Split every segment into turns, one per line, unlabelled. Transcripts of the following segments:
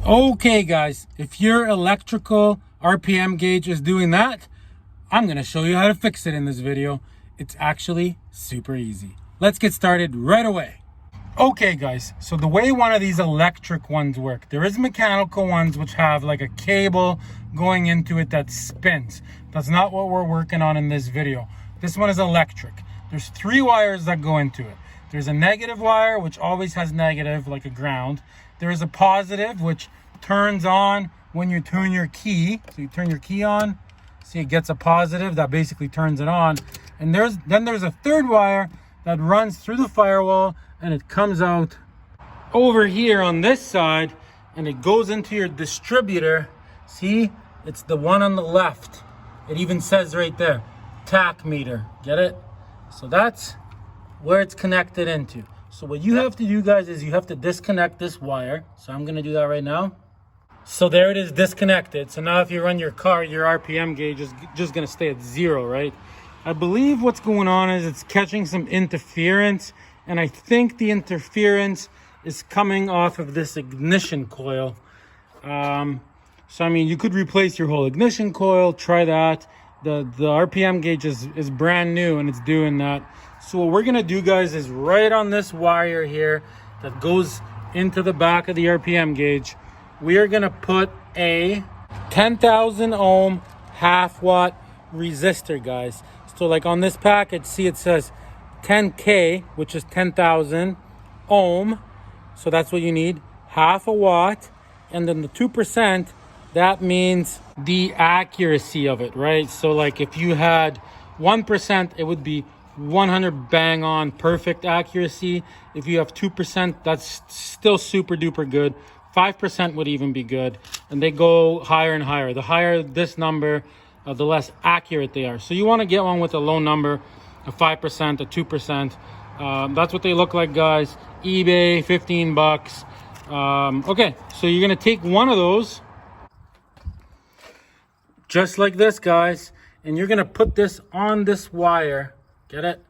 Okay guys, if your electrical RPM gauge is doing that, I'm gonna show you how to fix it in this video. It's actually super easy. Let's get started right away. Okay guys, so the way one of these electric ones work, there is mechanical ones which have like a cable going into it that spins. That's not what we're working on in this video. This one is electric. There's 3 wires that go into it. There's a negative wire, which always has negative, like a ground. There is a positive, which turns on when you turn your key. So you turn your key on, see it gets a positive, that basically turns it on. And then there's a third wire that runs through the firewall and it comes out over here on this side and it goes into your distributor. See, it's the one on the left. It even says right there, Tachometer, get it? So that's where it's connected into. So what you have to do guys is you have to disconnect this wire. So I'm gonna do that right now. So there it is, disconnected. So now if you run your car, your RPM gauge is just gonna stay at 0, right? I believe what's going on is it's catching some interference, and I think the interference is coming off of this ignition coil. So I mean, you could replace your whole ignition coil, try that. The RPM gauge is brand new and it's doing that. So what we're gonna do guys is right on this wire here that goes into the back of the RPM gauge, we are gonna put a 10,000 ohm half watt resistor guys. So like on this package, see it says 10K, which is 10,000 ohm. So that's what you need, half a watt. And then the 2%, that means the accuracy of it, right? So like if you had 1%, it would be 100 bang on perfect accuracy. If you have 2%, that's still super duper good. 5% would even be good. And they go higher and higher. The higher this number, the less accurate they are. So you want to get one with a low number, a 5%, a 2%. That's what they look like guys. eBay, 15 bucks. Okay, so you're gonna take one of those, just like this guys, and you're gonna put this on this wire, get it?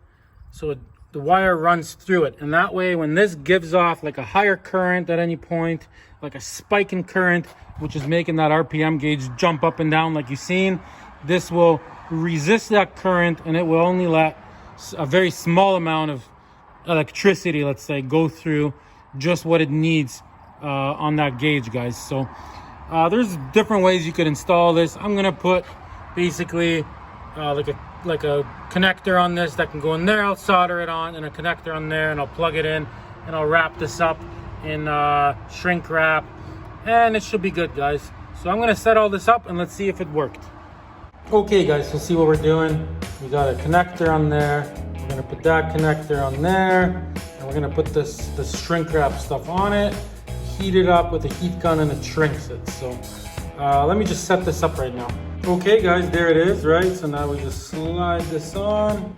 So the wire runs through it, and that way when this gives off like a higher current at any point, like a spike in current, which is making that RPM gauge jump up and down like you've seen, this will resist that current and it will only let a very small amount of electricity, let's say, go through just what it needs on that gauge guys. So there's different ways you could install this. I'm gonna put basically like a connector on this that can go in there. I'll solder it on, and a connector on there, and I'll plug it in, and I'll wrap this up in shrink wrap, and it should be good guys. So I'm gonna set all this up and let's see if it worked. Okay guys, so see what we're doing. We got a connector on there. We're gonna put that connector on there, and we're gonna put this shrink wrap stuff on it, heat it up with a heat gun, and it shrinks it. So let me just set this up right now. Okay guys, there it is, right? So now we just slide this on,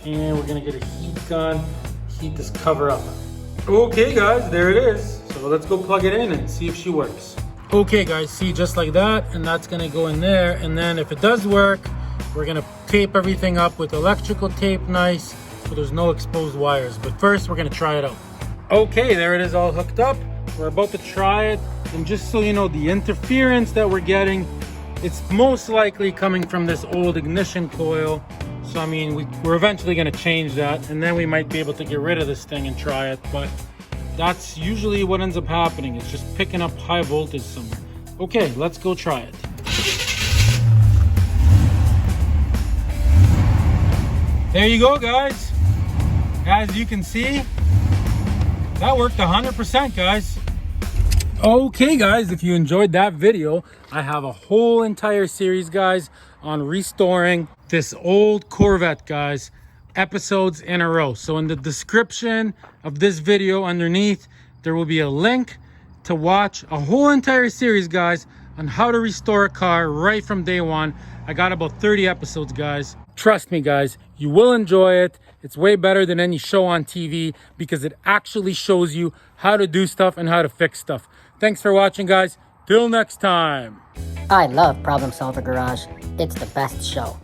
and we're gonna get a heat gun, heat this cover up. Okay guys, there it is. So let's go plug it in and see if she works. Okay guys, see, just like that, and that's gonna go in there, and then if it does work, we're gonna tape everything up with electrical tape, nice, so there's no exposed wires. But first, we're gonna try it out. Okay, there it is, all hooked up. We're about to try it, and just so you know, the interference that we're getting, it's most likely coming from this old ignition coil. So I mean, we're eventually gonna change that, and then we might be able to get rid of this thing and try it, but that's usually what ends up happening. It's just picking up high voltage somewhere. Okay, let's go try it. There you go guys. As you can see, that worked 100% guys. Okay guys, if you enjoyed that video, I have a whole entire series guys on restoring this old Corvette guys, episodes in a row. So in the description of this video underneath, there will be a link to watch a whole entire series guys on how to restore a car right from day one. I got about 30 episodes guys. Trust me guys, you will enjoy it. It's way better than any show on TV because it actually shows you how to do stuff and how to fix stuff. Thanks for watching guys. Till next time.
I love Problem Solver Garage. It's the best show.